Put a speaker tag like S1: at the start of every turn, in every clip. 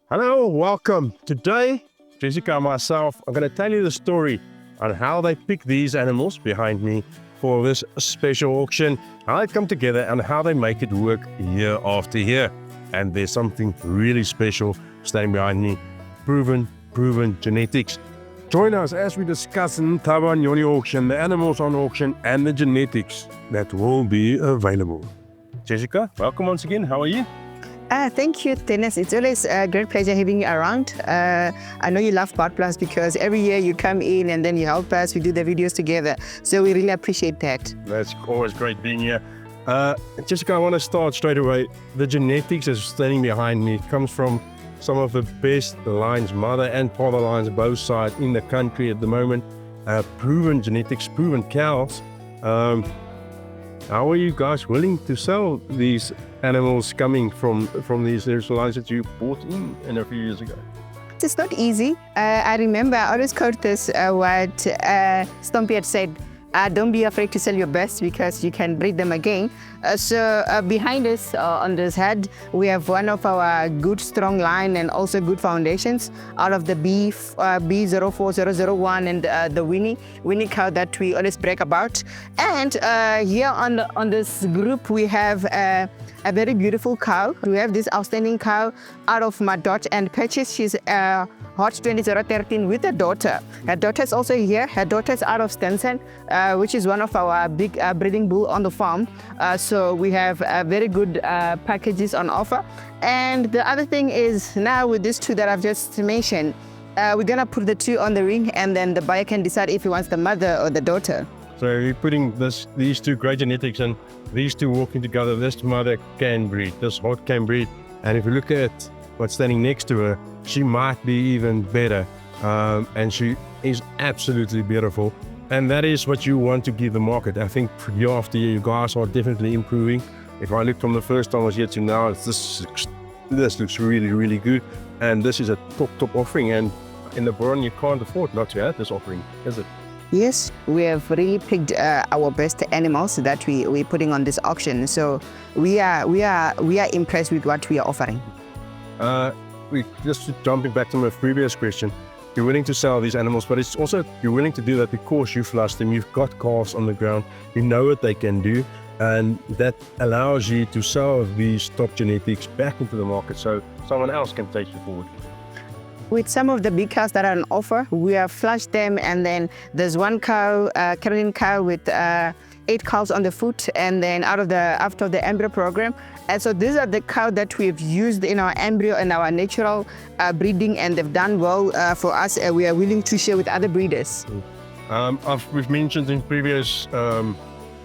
S1: Hello, welcome. Today, Jessica and myself are going to tell you the story on how they pick these animals behind me for this special auction, how they come together and how they make it work year after year. And there's something really special standing behind me, proven genetics. Join us as we discuss Ntaba Nyoni auction, the animals on auction and the genetics that will be available. Jessica, welcome once again. How are you?
S2: Thank you, Dennis. It's always a great pleasure having you around. I know you love Phala-phala because every year you come in and then you help us. We do the videos together. So we really appreciate that.
S1: That's always great being here. Jessica, I want to start straight away. The genetics that's standing behind me comes from some of the best lines, mother and father lines, both sides in the country at the moment. Proven genetics, proven cows. How are you guys willing to sell these animals coming from these lines that you bought in a few years ago?
S2: It's not easy. I remember I always quote this, what Stompy had said, don't be afraid to sell your best because you can breed them again. So behind us on this head, we have one of our good strong line and also good foundations out of the B04001 and the Winnie cow that we always brag about. And here on this group, we have a very beautiful cow. We have this outstanding cow out of Madot and Patches. She's Hot 2013 with a daughter. Her daughter is also here. Her daughter is out of Stenson, which is one of our big breeding bull on the farm. So we have very good packages on offer. And the other thing is now with these two that I've just mentioned, we're gonna put the two on the ring and then the buyer can decide if he wants the mother or the daughter.
S1: So you're putting these two great genetics and these two walking together. This mother can breed, this hot can breed. And if you look at what's standing next to her, she might be even better. And she is absolutely beautiful. And that is what you want to give the market. I think year after year, you guys are definitely improving. If I look from the first time I was here to now, this looks really good. And this is a top offering. And in the barn, you can't afford not to have this offering, is it?
S2: Yes, we have really picked our best animals that we're putting on this auction. So we are impressed with what we are offering.
S1: Just jumping back to my previous question, you're willing to sell these animals, but it's also you're willing to do that because you flushed them, you've got calves on the ground, you know what they can do, and that allows you to sell these top genetics back into the market so someone else can take you forward.
S2: With some of the big cows that are on offer, we have flushed them, and then there's one cow, Carolyn cow with 8 calves on the foot, and then after the embryo program. And so these are the cows that we've used in our embryo and our natural breeding, and they've done well for us. We are willing to share with other breeders.
S1: We've mentioned in previous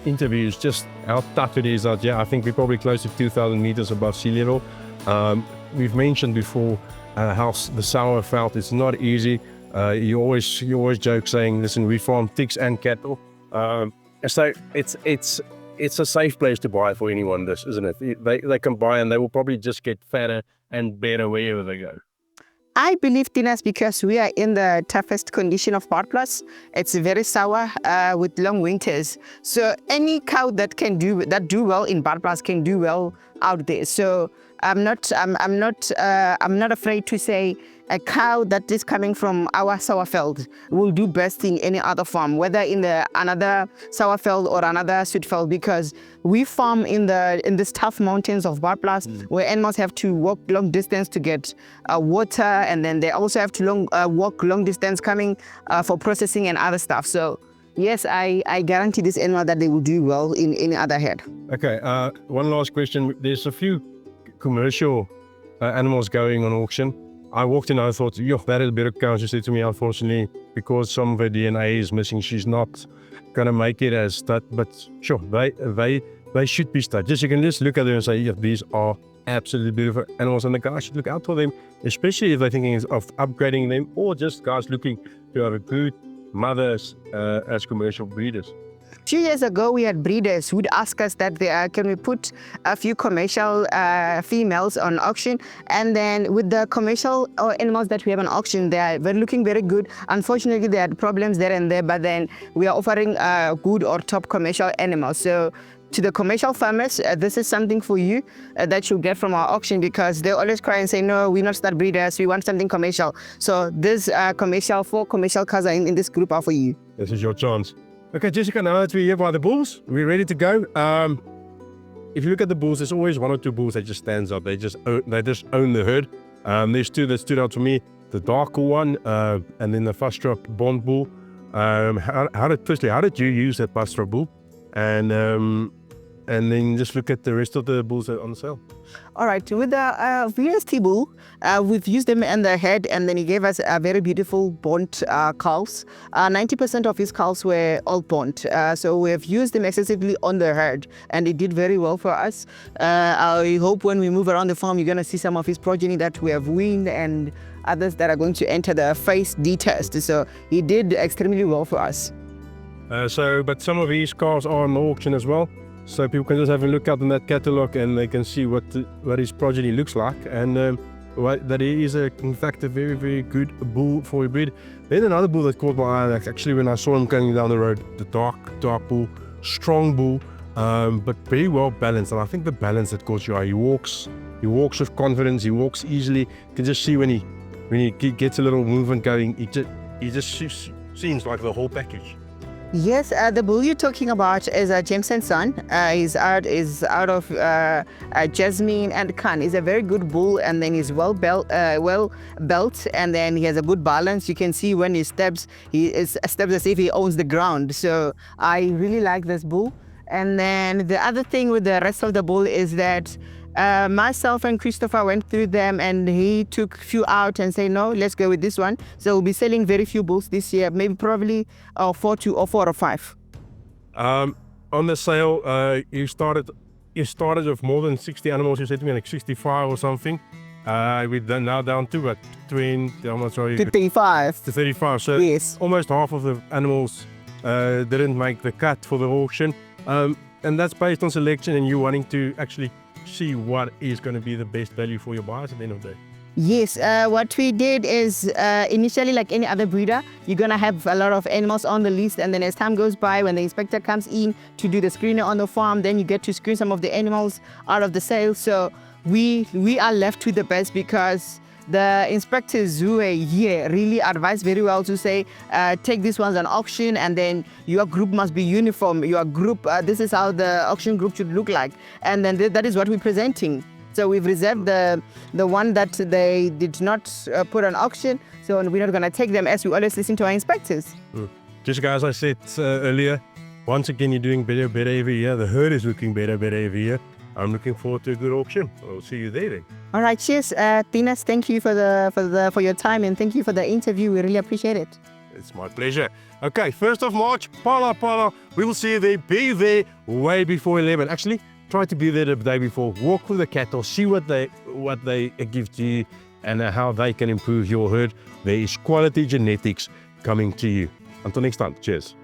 S1: interviews just how tough it is out here. I think we're probably close to 2,000 meters above sea level. We've mentioned before how the sour felt. It's not easy. You always joke saying, listen, we farm ticks and cattle. So it's a safe place to buy for anyone, this, isn't it? They can buy and they will probably just get fatter and better wherever they go.
S2: I believe, Tinas, because we are in the toughest condition of Phala-phala. It's very sour with long winters. So any cow that do well in Phala-phala can do well out there. So I'm not afraid to say a cow that is coming from our sourfield will do best in any other farm, whether in another sourfield or another sweetfield, because we farm in these tough mountains of Phala-phala where animals have to walk long distance to get water, and then they also have to walk long distance coming for processing and other stuff. So yes, I guarantee this animal that they will do well in any other head. Okay,
S1: one last question. There's a few commercial animals going on auction. I walked in and I thought, yo, that is a better cow. She said to me, unfortunately, because some of her DNA is missing, she's not going to make it as stud. But sure, they should be stud. You can just look at them and say, yeah, these are absolutely beautiful animals, and the guys should look out for them, especially if they're thinking of upgrading them, or just guys looking to have a good mothers as commercial breeders.
S2: A few years ago, we had breeders who would ask us that can we put a few commercial females on auction, and then with the commercial animals that we have on auction, they are looking very good. Unfortunately, they had problems there and there, but then we are offering good or top commercial animals. So to the commercial farmers, this is something for you that you'll get from our auction, because they always cry and say, no, we're not stud breeders, we want something commercial. So this four commercial cows are in this group are for you.
S1: This is your chance. Okay, Jessica, now that we're here by the bulls, we're ready to go. If you look at the bulls, there's always one or two bulls that just stands out. They just own the herd. There's two that stood out to me. The darker one, and then the Fustrop Bond bull. How did you use that Fustrop bull? And then just look at the rest of the bulls that are on sale.
S2: All right, with the VST bull, we've used them in the head, and then he gave us a very beautiful Bond calves. 90% of his calves were all Bond, so we have used them excessively on the herd, and it did very well for us. I hope when we move around the farm, you're going to see some of his progeny that we have weaned and others that are going to enter the face D test. So he did extremely well for us.
S1: But some of these cars are on auction as well. So people can just have a look out in that catalogue and they can see what his progeny looks like, and that he is in fact a very, very good bull for a breed. Then another bull that caught my eye, actually, when I saw him going down the road, the dark bull, strong bull, but very well balanced. And I think the balance that caught your eye, he walks with confidence, he walks easily. You can just see when he gets a little movement going, he just seems like the whole package.
S2: Yes, the bull you're talking about is Jameson Son. He's out of Jasmine and Khan. He's a very good bull, and then he's well built, and then he has a good balance. You can see when he steps as if he owns the ground. So I really like this bull. And then the other thing with the rest of the bull is that myself and Christopher went through them, and he took few out and said, no, let's go with this one. So we'll be selling very few bulls this year, maybe probably 4 or 5. On
S1: the sale, you started with more than 60 animals. You said to me like 65 or something. We're now down to what,
S2: 35
S1: to 35. So
S2: yes,
S1: almost half of the animals didn't make the cut for the auction, and that's based on selection and you wanting to actually see what is going to be the best value for your buyers at the end of the day.
S2: Yes, what we did is initially, like any other breeder, you're going to have a lot of animals on the list, and then as time goes by, when the inspector comes in to do the screening on the farm, then you get to screen some of the animals out of the sale. So we are left with the best, because the inspectors who are here really advise very well to say, take these ones on auction, and then your group must be uniform. Your group, this is how the auction group should look like, and then that is what we're presenting. So we've reserved the one that they did not put on auction, so we're not going to take them, as we always listen to our inspectors.
S1: Just as I said earlier, once again, you're doing better every year. The herd is looking better every year. I'm looking forward to a good auction. I'll see you there then.
S2: All right, cheers. Tinas, thank you for your time, and thank you for the interview. We really appreciate it.
S1: It's my pleasure. Okay, 1st of March, Phala-phala. We will see you there. Be there way before 11. Actually, try to be there the day before. Walk with the cattle, see what they give to you, and how they can improve your herd. There is quality genetics coming to you. Until next time, cheers.